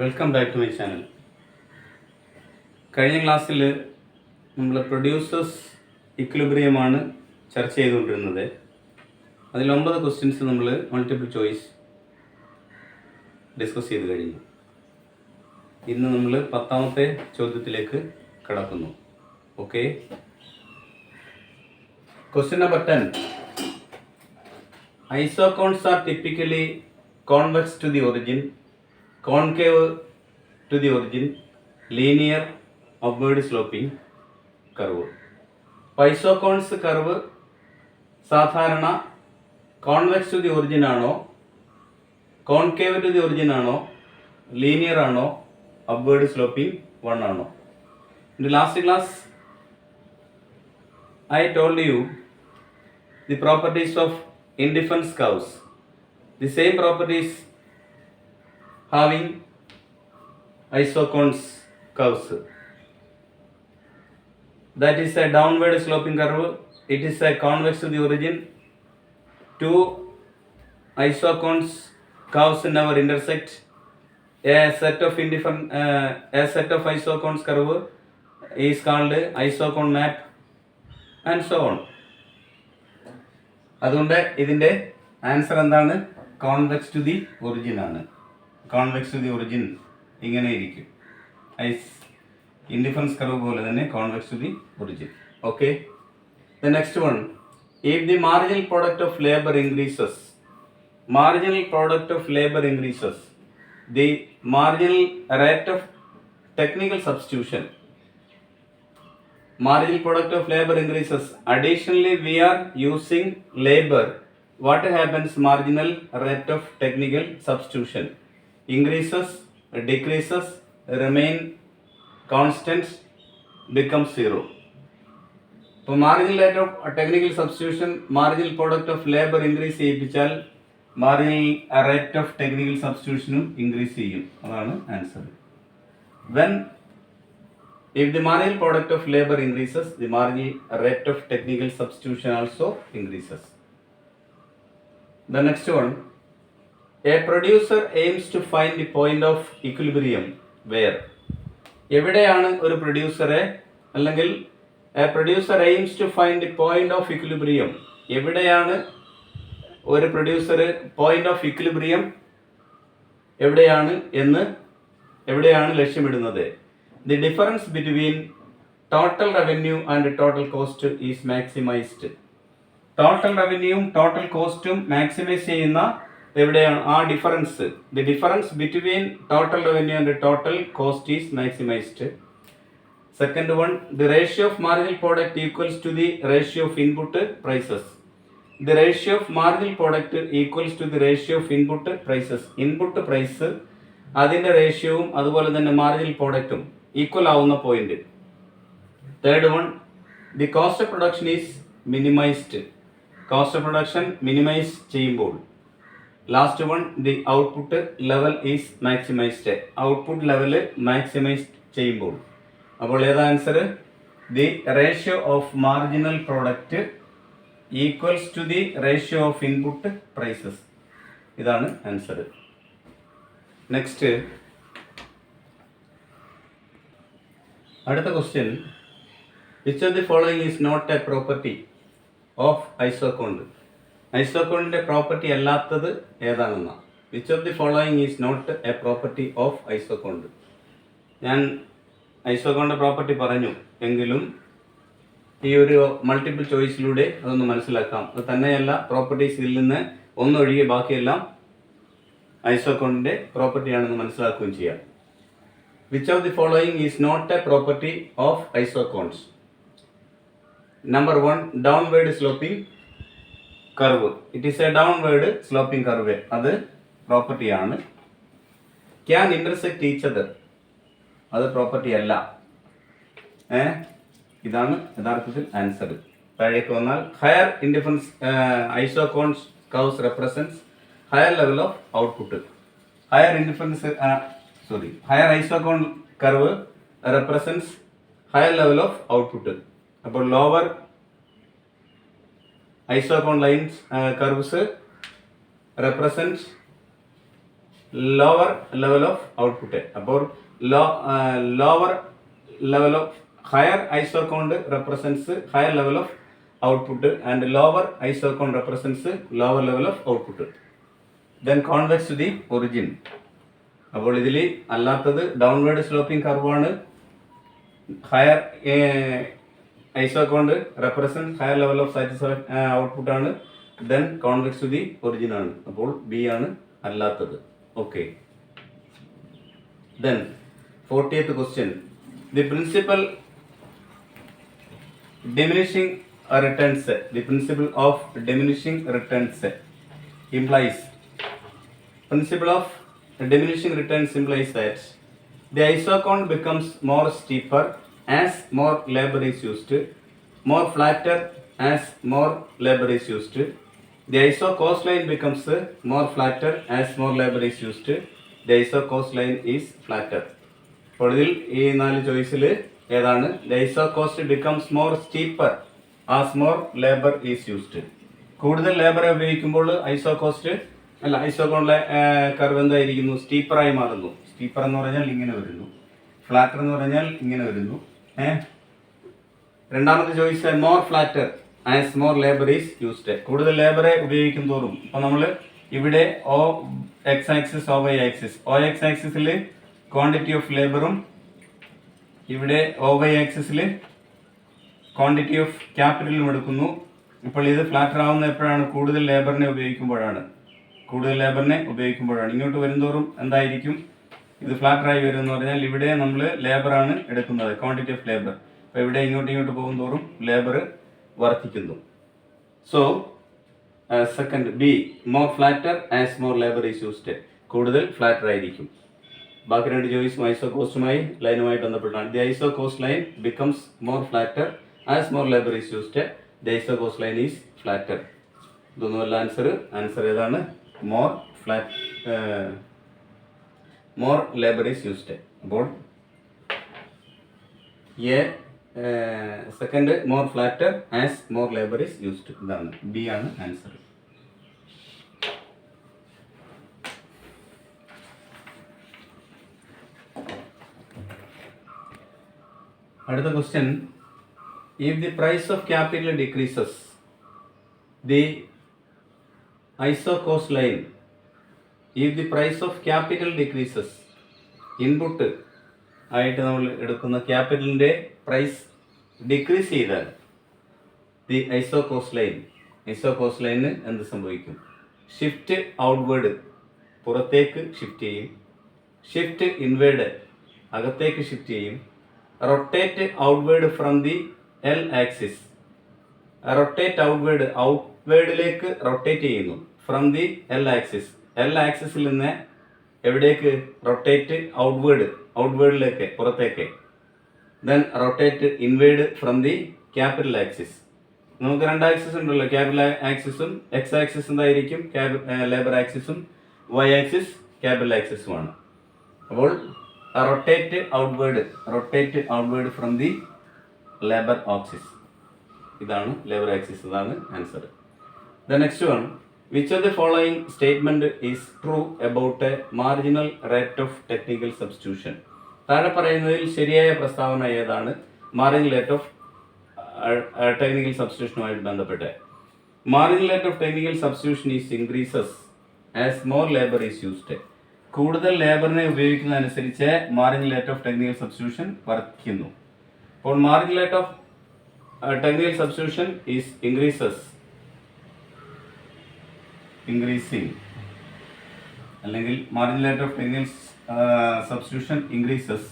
Welcome back to my channel. കഴിഞ്ഞ ക്ലാസ്സിൽ നമ്മൾ പ്രൊഡ്യൂസേഴ്സ് ഇക്വിലിബ്രിയമാണ് ചർച്ച ചെയ്തുകൊണ്ടിരുന്നത്. അതിൽ 9 ക്വസ്റ്റ്യൻസ് നമ്മൾ മൾട്ടിപ്പിൾ ചോയ്സ് ഡിസ്കസ് ചെയ്ത് കഴിഞ്ഞു. ഇന്ന് നമ്മൾ 10ാമത്തെ ചോദ്യത്തിലേക്ക് കടക്കുന്നു. Okay, question number 10. Isocones are typically convex to the origin, concave to the origin, linear, upward sloping curve. ഐസോകോൺസ് curve സാധാരണ കോൺവെക്സ് ടു ദി ഒറിജിൻ ആണോ, കോൺകേവ് ടു ദി ഒറിജിൻ ആണോ, ലീനിയർ ആണോ, അപ്വേർഡ് സ്ലോപ്പിംഗ് 1 ആണോ? In the last class I told you the properties of indifference curves. The same properties having isocones curves. That is a downward sloping curve. It is a convex to the origin. Two isocones curves never intersect. A set of isocones curve is called isocone map, and so on. അതുകൊണ്ട് ഇതിൻ്റെ answer എന്താണ്? Convex to the origin ആണ്. Convex to the origin ഇങ്ങനെ ഇരിക്കും. Indifference curve പോലെ തന്നെ convex to the origin. Okay, the next one. If the marginal product of labour increases, marginal product of labour increases, the marginal rate of technical substitution, marginal product of labor increases. Additionally, we are using labor. What happens? Marginal rate of technical substitution increases, decreases, remain constant, becomes 0. So marginal rate of technical substitution, marginal product of labor increase ചെയ്യിപ്പിച്ചാൽ marginal rate of technical substitution increase ചെയ്യും. അതാണ് answer. When if the marginal product of labor increases, the marginal rate of technical substitution also increases. The next one. A producer aims to find the point of equilibrium where? എവിടെയാണ് ഒരു പ്രൊഡ്യൂസറെ, അല്ലെങ്കിൽ a producer aims to find the point of equilibrium. എവിടെയാണ് ഒരു producer point of equilibrium എവിടെയാണ് ലക്ഷ്യമിടുന്നത്? The difference between total revenue and total cost is maximized. Total revenue total cost maximize ചെയ്യുന്ന എവിടെയാണ്? ആ difference, the difference between total revenue and total cost is maximized. Second one, the ratio of marginal product equals to the ratio of input prices. The ratio of marginal product equals to the ratio of input prices. Input price അതിൻ്റെ റേഷ്യോവും അതുപോലെ തന്നെ marginal പ്രോഡക്റ്റും equal ആവുന്ന point. Third one, the cost of production is minimized. Cost of production minimize ചെയ്യുമ്പോൾ. Last one, the output level is maximized. Output level maximize ചെയ്യുമ്പോൾ. അപ്പോൾ ഏതാ answer? The ratio of marginal product equals to the ratio of input prices. ഇതാണ് answer. Next, അടുത്ത question. Which of the following is not a property of isoquant? ഐസോകോണിൻ്റെ property അല്ലാത്തത് ഏതാണെന്നാണ്. Which of the following is not a property of isoquant? ഞാൻ ഐസോകോണിൻ്റെ property പറഞ്ഞു എങ്കിലും ഈ ഒരു മൾട്ടിപ്പിൾ ചോയ്സിലൂടെ അതൊന്ന് മനസ്സിലാക്കാം. അത് തന്നെയല്ല, പ്രോപ്പർട്ടീസിൽ നിന്ന് ഒന്നൊഴികെ ബാക്കിയെല്ലാം ഐസോകോണിൻ്റെ പ്രോപ്പർട്ടിയാണെന്ന് മനസ്സിലാക്കുകയും ചെയ്യാം. Which of the following is not a property of isocones? Number 1, downward sloping curve. It is a downward sloping curve. അത് പ്രോപ്പർട്ടി ആണ്. Can intersect each other. അത് പ്രോപ്പർട്ടി അല്ല. ഇതാണ് യഥാർത്ഥത്തിൽ ആൻസർ. താഴേക്ക് വന്നാൽ higher indifference ഐസോകോൺസ് curves represents higher level of output. higher isocone curve represents higher level of output. അപ്പോൾ lower isocone lines curves represent lower level of output. അപ്പോൾ lower level of higher isoquant represents higher level of output and lower isoquant represents lower level of output. Then convex to the origin. അപ്പോൾ ഇതിൽ അല്ലാത്തത് downward sloping കർവാണ്. Higher isoquant represent higher level of satisfaction output ആണ്. Then convex to the origin ആണ്. അപ്പോൾ B ആണ് അല്ലാത്തത്. Okay. Then 40th question. The principle diminishing returns, the principle of diminishing returns implies, principle of diminishing returns implies that the isocone becomes more steeper as more labor is used, more flatter as more labor is used. The isocoastline becomes more flatter as more labor is used. The isocoastline is flatter. അപ്പോൾ ഇതിൽ ഈ 4 ചോയ്സിൽ ഏതാണ്? The isocoast becomes more steeper as more labor is used. കൂടുതൽ ലേബറെ ഉപയോഗിക്കുമ്പോൾ ഐസോകോണിലെ curve എന്തായിരിക്കുന്നു? സ്റ്റീപ്പറായി മാറുന്നു. Steeper എന്ന് പറഞ്ഞാൽ ഇങ്ങനെ വരുന്നു, ഫ്ലാറ്റർ എന്ന് പറഞ്ഞാൽ ഇങ്ങനെ വരുന്നു. രണ്ടാമത്തെ choice more flatter as more labour is used. കൂടുതൽ ലേബറെ ഉപയോഗിക്കും തോറും, ഇപ്പം നമ്മൾ ഇവിടെ O X axis O Y axis, O X ആക്സിസിൽ ക്വാണ്ടിറ്റി ഓഫ് ലേബറും ഇവിടെ ഒ വൈ ആക്സിസിൽ ക്വാണ്ടിറ്റി ഓഫ് ക്യാപിറ്റലും എടുക്കുന്നു. ഇപ്പോൾ ഇത് ഫ്ലാറ്റർ ആവുന്ന എപ്പോഴാണ്? കൂടുതൽ ലേബറിനെ ഉപയോഗിക്കുമ്പോഴാണ്. ഇങ്ങോട്ട് വരുന്തോറും എന്തായിരിക്കും? ഇത് ഫ്ലാറ്ററായി വരും എന്ന് പറഞ്ഞാൽ ഇവിടെ നമ്മൾ ലേബറാണ് എടുക്കുന്നത്, ക്വാണ്ടിറ്റി ഓഫ് ലേബർ. അപ്പോൾ ഇവിടെ ഇങ്ങോട്ട് പോകും തോറും ലേബർ വർദ്ധിക്കുന്നു. So second B, more flatter as more labour is used. കൂടുതൽ ഫ്ലാറ്റർ ആയിരിക്കും. ബാക്കി 2 ചോയ്സും ഐസോകോസ്റ്റുമായി ലൈനുമായിട്ട് ബന്ധപ്പെട്ടാണ്. The isocost line becomes more flatter as more labour is used. The isocost line is flatter. ഇതൊന്നുമല്ല ആൻസർ ഏതാണ്? More labour is used. അപ്പോൾ second more flatter as more labour is used. ഇതാണ് ബി ആണ് ആൻസർ. അടുത്ത question, if the price of capital decreases the isocost line. If the price of capital decreases, input ആയിട്ട് നമ്മൾ എടുക്കുന്ന ക്യാപിറ്റലിൻ്റെ price decrease ചെയ്താൽ the isocost ലൈനിന് എന്ത് സംഭവിക്കും? ഷിഫ്റ്റ് ഔട്ട്വേർഡ്, പുറത്തേക്ക് ഷിഫ്റ്റ് ചെയ്യും. ഷിഫ്റ്റ് ഇൻവേർഡ്, അകത്തേക്ക് ഷിഫ്റ്റ് ചെയ്യും. Rotate outward from the L axis, rotate ഔട്ട്വേർഡിലേക്ക് റൊട്ടേറ്റ് ചെയ്യുന്നു. ഫ്രം ദി എൽ ആക്സിസിൽ നിന്ന് എവിടേക്ക്? റൊട്ടേറ്റ് ഔട്ട്വേർഡിലേക്ക്, പുറത്തേക്ക്. Then rotate inward from the capital axis. നമുക്ക് 2 ആക്സിസ് ഉണ്ടല്ലോ, ക്യാപിറ്റൽ ആക്സിസും എക്സ് ആക്സിസ് എന്തായിരിക്കും? ലേബർ ആക്സിസും വൈ ആക്സിസ് ക്യാപിറ്റൽ ആക്സിസുമാണ്. അപ്പോൾ rotate outward from the labour axis. ഇതാണ് ലേബർ ആക്സിസ്. ഇതാണ് answer. The next one, which of the following statement is true about a marginal rate of technical substitution? താഴെ പറയുന്നതിൽ ശരിയായ പ്രസ്താവന ഏതാണ്? മാർജിനൽ റേറ്റ് ഓഫ് ടെക്നിക്കൽ സബ്സ്റ്റിറ്റ്യൂഷനുമായിട്ട് ബന്ധപ്പെട്ട്. Marginal rate of technical substitution is increases as more labour is used. കൂടുതൽ ലേബറിനെ ഉപയോഗിക്കുന്നതനുസരിച്ച് marginal rate of technical substitution വർദ്ധിക്കുന്നു. അപ്പോൾ marginal rate of technical substitution is increasing, അല്ലെങ്കിൽ marginal rate of technical substitution increases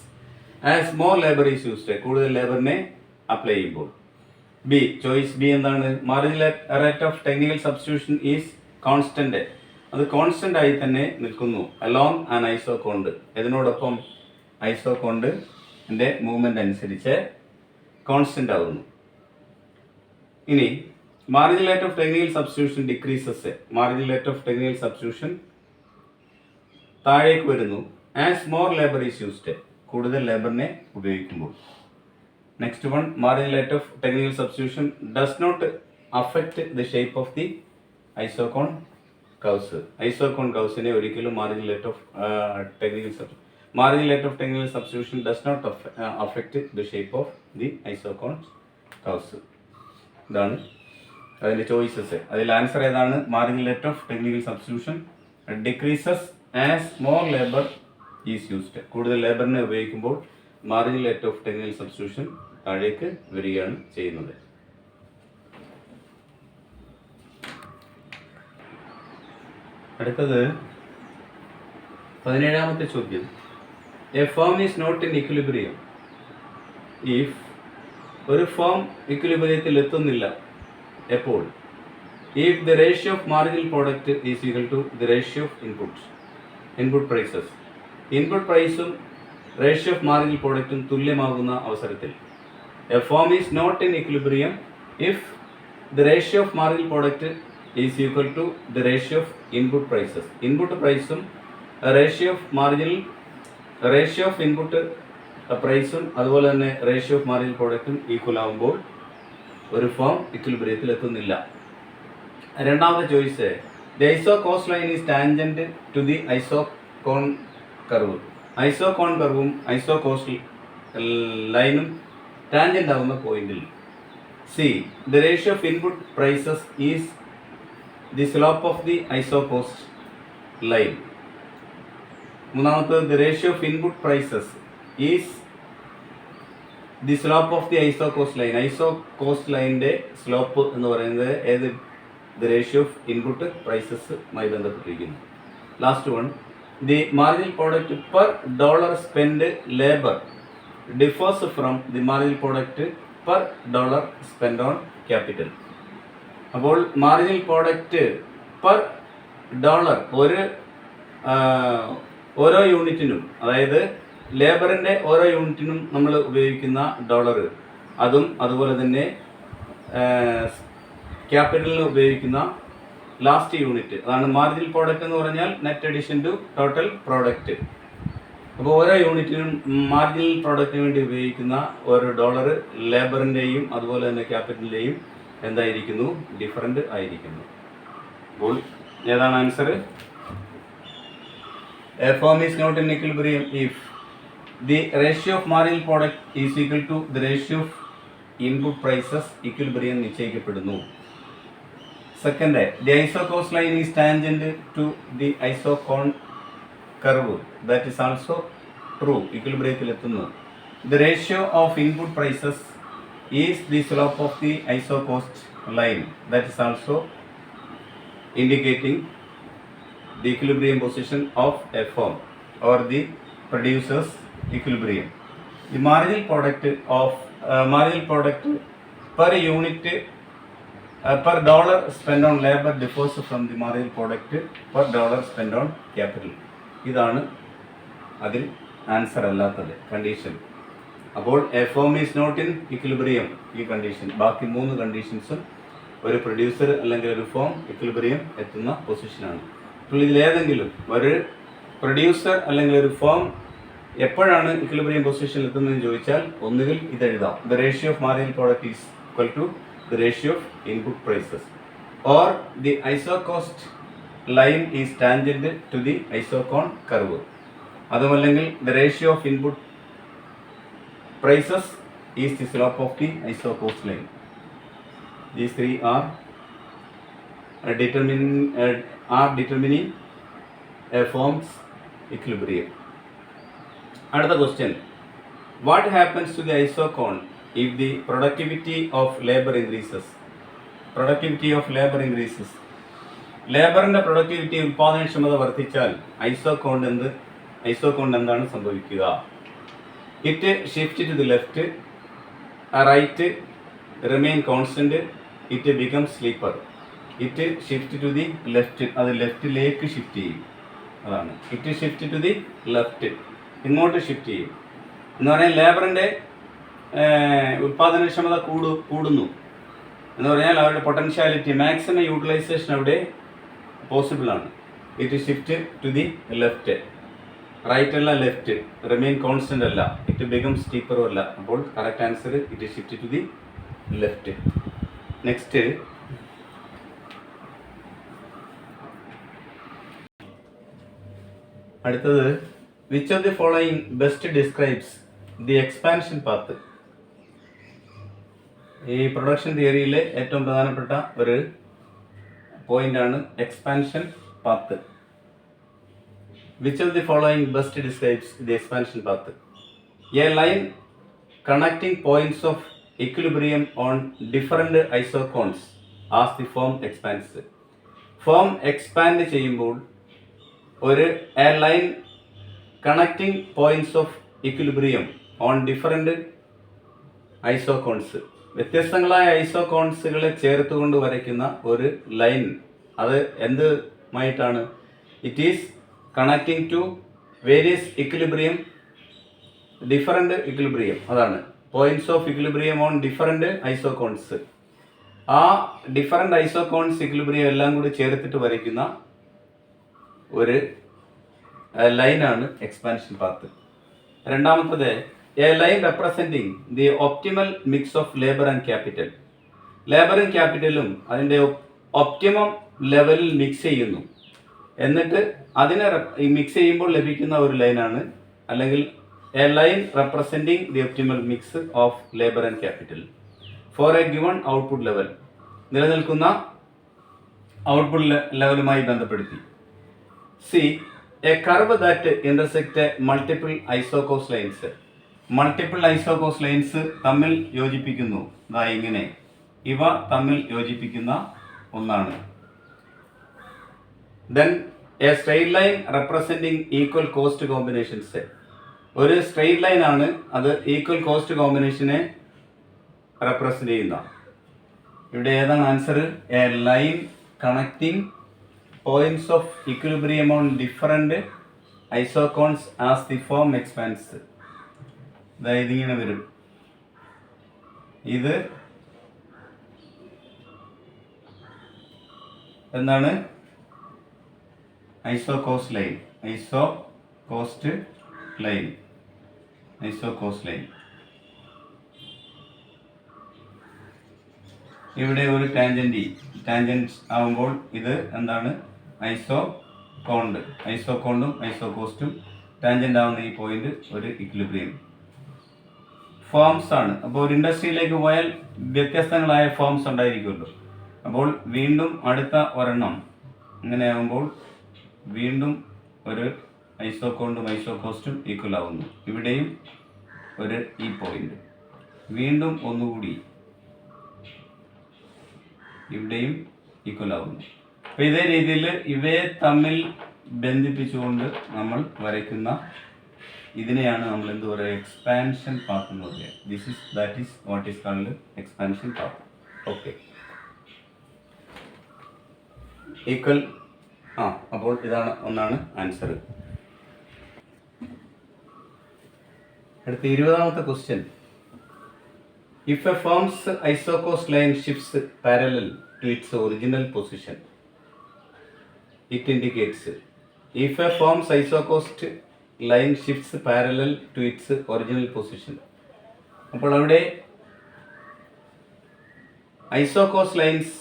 as more labour is used. കൂടുതൽ ലേബറിനെ apply ചെയ്യുമ്പോൾ. B, choice B എന്താണ്? Marginal rate of technical substitution is constant. അത് constant ആയി തന്നെ നിൽക്കുന്നു അലോങ് ആൻ ഐസോകോണ്ട്. ഇതിനോടൊപ്പം ഐസോകോണ്ടിന്റെ movement അനുസരിച്ച് കോൺസ്റ്റന്റ് ആവുന്നു. ഇനി marginal rate of technical substitution decreases. Marginal rate of technical substitution താഴേക്ക് വരുന്നു as more labour is used. കൂടുതൽ ലേബറിനെ ഉപയോഗിക്കുമ്പോൾ. Next one, marginal rate of technical substitution does not affect the shape of the isoquant. Curves. Isoquant കൗസിനെ ഒരിക്കലും marginal rate of technical substitution does not affect the shape of the isoquant curves. ഇതാണ് അതിൻ്റെ choices. അതിൽ answer ഏതാണ്? Marginal rate of technical substitution decreases as more labour is used. കൂടുതൽ ലേബറിനെ ഉപയോഗിക്കുമ്പോൾ marginal rate of technical substitution താഴേക്ക് വരികയാണ് ചെയ്യുന്നത്. അടുത്തത് 17ാമത്തെ ചോദ്യം. A firm is not in equilibrium if ഒരു ഫേം ഇക്വിലിബ്രിയത്തിൽ എത്തുന്നില്ല എപ്പോൾ? If the ratio of marginal product is equal to the ratio of input prices. Input പ്രൈസും റേഷ്യോ ഓഫ് മാർജിനൽ പ്രോഡക്റ്റും തുല്യമാകുന്ന അവസരത്തിൽ. A firm is not in equilibrium if the ratio of marginal product is equal to the ratio of input prices. Input പ്രൈസും ratio of input പ്രൈസും അതുപോലെ തന്നെ ratio of marginal പ്രോഡക്റ്റും equal ആകുമ്പോൾ ഒരു ഫേം ഇക്വിലിബ്രിയത്തിൽ എത്തുന്നില്ല. രണ്ടാമത്തെ choice, the isocost line is tangent to the isoquant curve. Isoquant കർവും ഐസോ കോസ്റ്റ് ലൈനും ടാൻജന്റ് ആകുന്ന പോയിന്റിൽ. C, the ratio of input prices is the slope of the isocost line. മൂന്നാമത്തത്, the ratio of input prices is the slope of the isocost line. Iso cost ലൈനിൻ്റെ slope എന്ന് പറയുന്നത് ഏത്? The ratio of input പ്രൈസസുമായി ബന്ധപ്പെട്ടിരിക്കുന്നു. Last one, the marginal product per dollar spend labour differs from the marginal product per dollar spend on capital. അപ്പോൾ marginal product per dollar ഓരോ യൂണിറ്റിനും, അതായത് ലേബറിൻ്റെ ഓരോ യൂണിറ്റിനും നമ്മൾ ഉപയോഗിക്കുന്ന ഡോളർ, അതും അതുപോലെ തന്നെ ക്യാപിറ്റലിന് ഉപയോഗിക്കുന്ന ലാസ്റ്റ് യൂണിറ്റ്, അതാണ് മാർജിനൽ പ്രോഡക്റ്റ് എന്ന് പറഞ്ഞാൽ net addition to total product. അപ്പോൾ ഓരോ യൂണിറ്റിനും മാർജിനൽ പ്രോഡക്റ്റിന് വേണ്ടി ഉപയോഗിക്കുന്ന ഓരോ ഡോളർ ലേബറിൻ്റെയും അതുപോലെ തന്നെ ക്യാപിറ്റലിൻ്റെയും എന്തായിരിക്കുന്നു? ഡിഫറൻറ്റ് ആയിരിക്കുന്നു. അപ്പോൾ ഏതാണ് answer? A firm is not in equilibrium if the ratio of marginal product is equal to the ratio of input prices. Equilibrium നിശ്ചയിക്കപ്പെടുന്നു. Second, the isocost line is tangent to the isoquant curve. That is also true. ഇക്വിലിബ്രിയത്തിൽ എത്തുന്നു. The ratio of input prices is the slope of the isocost line. That is also indicating the equilibrium position of a firm or the producer's equilibrium. The marginal product per unit per dollar spent on labor differs from the marginal product per dollar spent on capital. ഇതാണ് അതിൽ answer അല്ലാത്തത് condition. അപ്പോൾ a firm is not in equilibrium, ഈ condition. ബാക്കി 3 കണ്ടീഷൻസും ഒരു producer അല്ലെങ്കിൽ ഒരു firm equilibrium എത്തുന്ന പൊസിഷനാണ്. അപ്പോൾ ഇതിലേതെങ്കിലും ഒരു പ്രൊഡ്യൂസർ അല്ലെങ്കിൽ ഒരു ഫേം എപ്പോഴാണ് ഇക്വിലിബ്രിയം പൊസിഷനിൽ എത്തുന്നതെന്ന് ചോദിച്ചാൽ ഒന്നുകിൽ ഇതെഴുതാം, the ratio of marginal product is equal to the ratio of input prices, or the isocost line is tangent to the isoquant curve. അതുമല്ലെങ്കിൽ the ratio of input prices is the slope of the isocost line. These 3 are determining a firm's equilibrium. Another question: what happens to the isocon if the productivity of labor increases? Productivity of labor increases. ലേബറിൻ്റെ productivity, ഉൽപാദനക്ഷമത വർദ്ധിച്ചാൽ isoquant എന്താണ് സംഭവിക്കുക? It shift to the left, right remain constant, it become steeper. It shift to the left, അത് ലെഫ്റ്റിലേക്ക് shift ചെയ്യും. അതാണ് it shift to the left, ഇങ്ങോട്ട് ഷിഫ്റ്റ് ചെയ്യും. എന്ന് പറഞ്ഞാൽ ലേബറിൻ്റെ ഉൽപാദനക്ഷമത കൂടുന്നു എന്ന് പറഞ്ഞാൽ അവരുടെ പൊട്ടൻഷ്യാലിറ്റി, മാക്സിമം യൂട്ടിലൈസേഷൻ അവിടെ പോസിബിൾ ആണ്. It shift to the left, right അല്ല ലെഫ്റ്റ്, റിമെയിൻ കോൺസ്റ്റന്റ് അല്ല, ഇറ്റ് ബിക്കം സ്റ്റീപ്പറും അല്ല. അപ്പോൾ correct answer it shift to the left. Next, അടുത്തത് which of the following best describes the expansion path. ഈ production തിയറിയിലെ ഏറ്റവും പ്രധാനപ്പെട്ട ഒരു പോയിന്റാണ് expansion path. Which of the following best describes the expansion path? A line connecting points of equilibrium on different isocones as the form expands. Firm expand ചെയ്യുമ്പോൾ ഒരു a line connecting points of equilibrium on different isoquants, വ്യത്യസ്തങ്ങളായ ഐസോകോൺസുകളെ ചേർത്തുകൊണ്ട് വരയ്ക്കുന്ന ഒരു line, അത് എന്തുമായിട്ടാണ്? It is connecting to various equilibrium, different equilibrium, അതാണ് points of equilibrium on different isoquants. ആ ഡിഫറെൻറ്റ് ഐസോകോൺസ് ഇക്വിലിബ്രിയം എല്ലാം കൂടി ചേർത്തിട്ട് വരയ്ക്കുന്ന ഒരു ലൈനാണ് എക്സ്പാൻഷൻ പാത്ത്. രണ്ടാമത്തത് a line representing the optimal mix of labour and capital. ലേബറും ക്യാപിറ്റലും അതിൻ്റെ ഒപ്റ്റിമം ലെവലിൽ മിക്സ് ചെയ്യുന്നു, എന്നിട്ട് അതിനെ മിക്സ് ചെയ്യുമ്പോൾ ലഭിക്കുന്ന ഒരു ലൈനാണ്, അല്ലെങ്കിൽ a line representing the optimal mix of labor and capital for a given output level. നിലനിൽക്കുന്ന ഔട്ട്പുട്ട് ലെവലുമായി ബന്ധപ്പെടുത്തി. C a curve that intersect multiple isocost lines. Multiple isocost lines തമ്മിൽ യോജിപ്പിക്കുന്നു. ഇങ്ങനെ ഇവ തമ്മിൽ യോജിപ്പിക്കുന്ന ഒന്നാണ്. Then a straight line representing equal cost combinations. ഒരു സ്ട്രെയിറ്റ് ലൈൻ ആണ്, അത് ഈക്വൽ കോസ്റ്റ് കോമ്പിനേഷനെ റെപ്രസെന്റ് ചെയ്യുന്ന. ഇവിടെ ഏതാണ് answer? A line connecting points of equilibrium on different isoquants as the firm expands. അതായത് ഇങ്ങനെ വരും. ഇത് എന്താണ്? Isocost line, isocost line. ഇവിടെ ഒരു ടാൻജന്റ് ആവുമ്പോൾ ഇത് എന്താണ്? ഐസോകോണ്ടും ഐസോകോസ്റ്റും ടാൻജന്റ് ആവുന്ന ഈ പോയിന്റ് ഒരു ഇക്വിലിബ്രിയം. ഫോംസ് ആണ്. അപ്പോൾ ഒരു ഇൻഡസ്ട്രിയിലേക്ക് പോയാൽ വ്യത്യസ്തങ്ങളായ ഫോംസ് ഉണ്ടായിരിക്കുമല്ലോ. അപ്പോൾ വീണ്ടും അടുത്ത ഒരെണ്ണം ഇങ്ങനെ ആകുമ്പോൾ വീണ്ടും ഒരു ഐസോകോണ്ടും ഐസോകോസ്റ്റും ഈക്വൽ ആവുന്നു. ഇവിടെയും ഒരു ഈ പോയിന്റ്, വീണ്ടും ഒന്നുകൂടി ഇവിടെയും ഈക്വൽ ആവുന്നു. അപ്പോൾ ഇതേ രീതിയിൽ ഇവയെ തമ്മിൽ ബന്ധിപ്പിച്ചുകൊണ്ട് നമ്മൾ വരയ്ക്കുന്ന ഇതിനെയാണ് നമ്മൾ എന്ത് പറയുക? എക്സ്പാൻഷൻ പാത്ത് എന്ന് പറയുക. That is what is called expansion path. Okay, equal. അപ്പോൾ ഇതാണ് ഒന്നാണ് ആൻസർ. അടുത്ത 20ാമത്തെ question. If a firm's isocost line shifts parallel to its original position, it indicates. If a firm's isocost line shifts parallel to its original position. അപ്പോൾ അവിടെ ഐസോകോസ്റ്റ് lines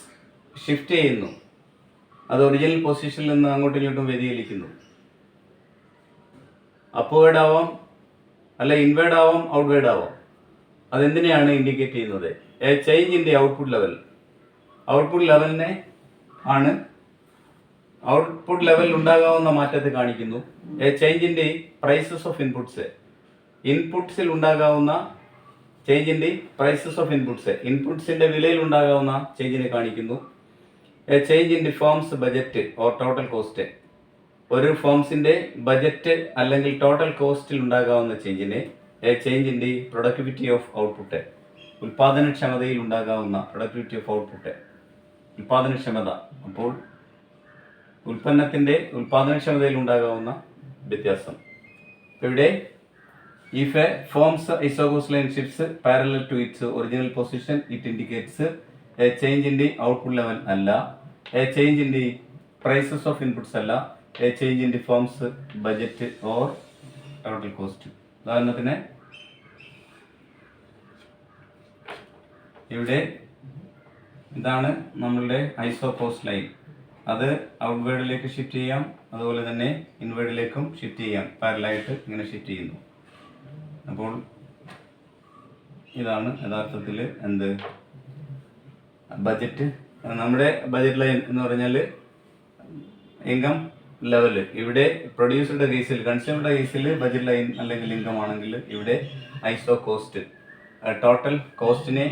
shift ചെയ്യുന്നു, അത് original പൊസിഷനിൽ നിന്ന് അങ്ങോട്ടും ഇങ്ങോട്ടും വ്യതിചലിക്കുന്നു. അപ്വേർഡ് ആവാം, അല്ല ഇൻവേർഡ് ആവാം, ഔട്ട്വേർഡ് ആവാം. അതെന്തിനെയാണ് ഇൻഡിക്കേറ്റ് ചെയ്യുന്നത്? A change in the output level. Output ലെവലിനെ ആണ്, ഔട്ട്പുട്ട് ലെവലിൽ ഉണ്ടാകാവുന്ന മാറ്റത്തെ കാണിക്കുന്നു. A change in the prices of inputs. ഇൻപുട്ട്സിൽ ഉണ്ടാകാവുന്ന change in the prices of inputs, ഇൻപുട്ട്സിന്റെ വിലയിൽ ഉണ്ടാകാവുന്ന ചേഞ്ചിനെ കാണിക്കുന്നു. A change in the firm's budget or total cost. ഒരു ഫോംസിന്റെ ബജറ്റ് അല്ലെങ്കിൽ ടോട്ടൽ കോസ്റ്റിൽ ഉണ്ടാകാവുന്ന ചേഞ്ചിനെ a change in the productivity of output. ഉൽപാദനക്ഷമതയിൽ ഉണ്ടാകാവുന്ന പ്രൊഡക്ടിവിറ്റി ഓഫ് ഔട്ട്പുട്ട്, ഉൽപാദനക്ഷമത. അപ്പോൾ ഉൽപ്പന്നത്തിന്റെ ഉൽപാദനക്ഷമതയിൽ ഉണ്ടാകാവുന്ന വ്യത്യാസം. ഇവിടെ if a firm's isocost line shifts parallel to its original position, it indicates a change in the output level അല്ല, a change in the prices of inputs അല്ല, a change in the firm's budget or total cost. ഉദാഹരണത്തിന് ഇവിടെ ഇതാണ് നമ്മളുടെ ഐസോകോസ്റ്റ് line. അത് ഔട്ട്വേർഡിലേക്ക് shift ചെയ്യാം, അതുപോലെ തന്നെ ഇൻവേർഡിലേക്കും ഷിഫ്റ്റ് ചെയ്യാം. പാരലായിട്ട് ഇങ്ങനെ ഷിഫ്റ്റ് ചെയ്യുന്നു. അപ്പോൾ ഇതാണ് യഥാർത്ഥത്തിൽ എന്ത് ബജറ്റ്. നമ്മുടെ ബജറ്റ് ലൈൻ എന്ന് പറഞ്ഞാൽ ഇൻകം ലെവൽ. ഇവിടെ പ്രൊഡ്യൂസറുടെ കേസിൽ, കൺസ്യൂമറുടെ കേസിൽ ബജറ്റ് ലൈൻ അല്ലെങ്കിൽ ഇൻകം ആണെങ്കിൽ ഇവിടെ ഐസോ കോസ്റ്റ് ടോട്ടൽ കോസ്റ്റിനെ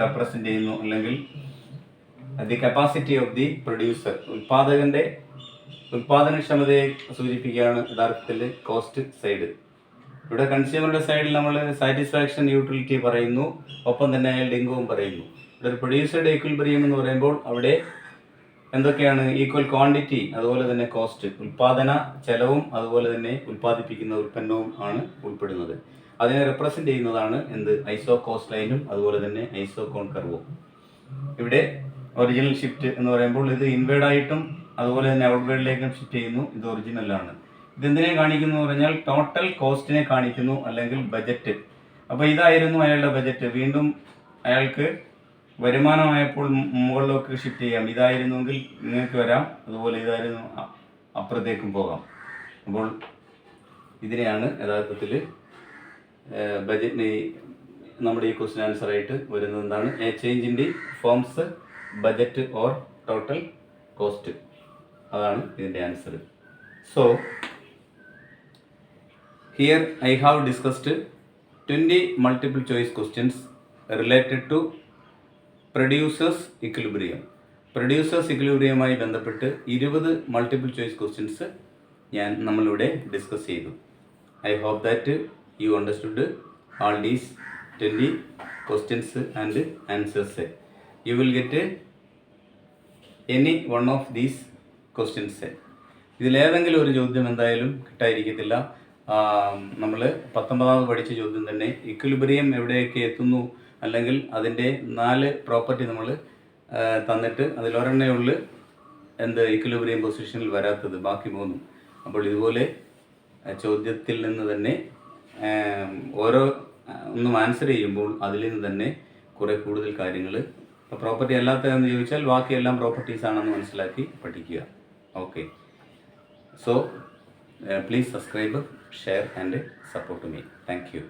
റെപ്രസെന്റ് ചെയ്യുന്നു, അല്ലെങ്കിൽ the capacity of the producer, ഉൽപാദകന്റെ ഉൽപാദനക്ഷമതയെ സൂചിപ്പിക്കുകയാണ് യഥാർത്ഥത്തിൽ കോസ്റ്റ് സൈഡ്. ഇവിടെ കൺസ്യൂമറുടെ സൈഡിൽ നമ്മൾ സാറ്റിസ്ഫാക്ഷൻ, യൂട്ടിലിറ്റി പറയുന്നു, ഒപ്പം തന്നെ അയാളുടെ ഇൻകവും പറയുന്നു. ഇവിടെ ഒരു പ്രൊഡ്യൂസറുടെ ഈക്വൽബ്രിയം എന്ന് പറയുമ്പോൾ അവിടെ എന്തൊക്കെയാണ്? ഈക്വൽ ക്വാണ്ടിറ്റി, അതുപോലെ തന്നെ കോസ്റ്റ്, ഉൽപാദന ചെലവും അതുപോലെ തന്നെ ഉൽപ്പാദിപ്പിക്കുന്ന ഉൽപ്പന്നവും ആണ് ഉൾപ്പെടുന്നത്. അതിനെ റെപ്രസെന്റ് ചെയ്യുന്നതാണ് എന്ത്? ഐസോ കോസ്റ്റ് ലൈനും അതുപോലെ തന്നെ ഐസോ കോൺ കർവും. ഇവിടെ ഒറിജിനൽ ഷിഫ്റ്റ് എന്ന് പറയുമ്പോൾ ഇത് ഇൻവേർഡായിട്ടും അതുപോലെ തന്നെ ഔട്ട്വേർഡിലേക്കും ഷിഫ്റ്റ് ചെയ്യുന്നു. ഇത് ഒറിജിനലാണ്. ഇതെന്തിനെ കാണിക്കുന്നു എന്ന് പറഞ്ഞാൽ ടോട്ടൽ കോസ്റ്റിനെ കാണിക്കുന്നു, അല്ലെങ്കിൽ ബജറ്റ്. അപ്പോൾ ഇതായിരുന്നു അയാളുടെ ബജറ്റ്. വീണ്ടും അയാൾക്ക് വരുമാനമായപ്പോൾ മുകളിലേക്ക് ഷിഫ്റ്റ് ചെയ്യാം. ഇതായിരുന്നുവെങ്കിൽ നിങ്ങൾക്ക് വരാം, അതുപോലെ ഇതായിരുന്നു അപ്പുറത്തേക്കും പോകാം. അപ്പോൾ ഇതിനെയാണ് യഥാർത്ഥത്തിൽ ബജറ്റ് നമ്മുടെ ഈ ക്വസ്റ്റ്യൻ ആൻസർ ആയിട്ട് വരുന്നത്. എന്താണ്? A change in the firm's budget or total cost. അതാണ് ഇതിൻ്റെ answer. So here I have discussed 20 multiple choice questions related to producers equilibrium. Producers ഇക്വിലിബ്രിയവുമായി ബന്ധപ്പെട്ട് 20 മൾട്ടിപ്പിൾ ചോയ്സ് ക്വസ്റ്റ്യൻസ് നമ്മളിവിടെ ഡിസ്കസ് ചെയ്തു. I hope that you understood all these 20 questions and answers. You will get any one of these questions. ഇതിലേതെങ്കിലും ഒരു ചോദ്യം എന്തായാലും കിട്ടാതിരിക്കത്തില്ല. നമ്മൾ 19ാമത് പഠിച്ച ചോദ്യം തന്നെ ഇക്വിലിബ്രിയം എവിടെയൊക്കെ എത്തുന്നു, അല്ലെങ്കിൽ അതിൻ്റെ 4 പ്രോപ്പർട്ടി നമ്മൾ തന്നിട്ട് അതിലൊരെണ്ണേ ഉള്ളു എന്ത് ഇക്വിലിബ്രിയം പൊസിഷനിൽ വരാത്തത്, ബാക്കി 3. അപ്പോൾ ഇതുപോലെ ചോദ്യത്തിൽ നിന്ന് തന്നെ ഓരോ ഒന്നും ആൻസർ ചെയ്യുമ്പോൾ അതിൽ നിന്ന് തന്നെ കുറേ കൂടുതൽ കാര്യങ്ങൾ, പ്രോപ്പർട്ടി അല്ലാത്തതെന്ന് ചോദിച്ചാൽ ബാക്കിയെല്ലാം പ്രോപ്പർട്ടീസ് ആണെന്ന് മനസ്സിലാക്കി പഠിക്കുക. Okay, so please subscribe, share and support me. Thank you.